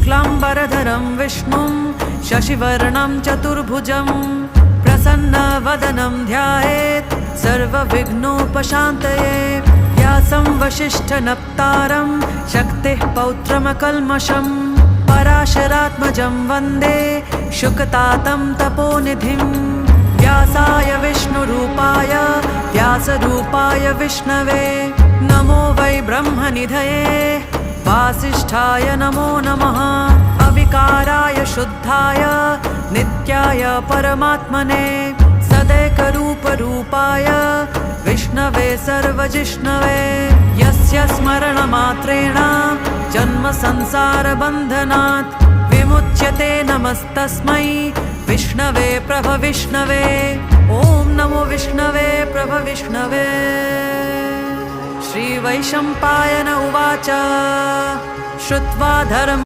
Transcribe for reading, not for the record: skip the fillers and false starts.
शुक्लाम्बरधरं विष्णुं शशिवर्णं चतुर्भुजं प्रसन्नवदनं ध्यायेत् सर्वविघ्नोपशान्तये। व्यासं वसिष्ठनप्तारं शक्तिः पौत्रमकल्मषं पराशरात्मजं वन्दे शुकतातं तपोनिधिं। व्यासाय विष्णुरूपाय व्यासरूपाय विष्णवे नमो वै ब्रह्मनिधये वासिष्ठाय नमो नमः। अविकाराय शुद्धाय नित्याय परमात्मने सदैकरूपरूपाय विष्णवे सर्वजिष्णवे। यस्य स्मरणमात्रेण जन्मसंसारबन्धनात् विमुच्यते नमस्तस्मै विष्णवे प्रभविष्णवे। ॐ नमो विष्णवे प्रभविष्णवे। श्रीवैशम्पायन उवाच श्रुत्वा धर्म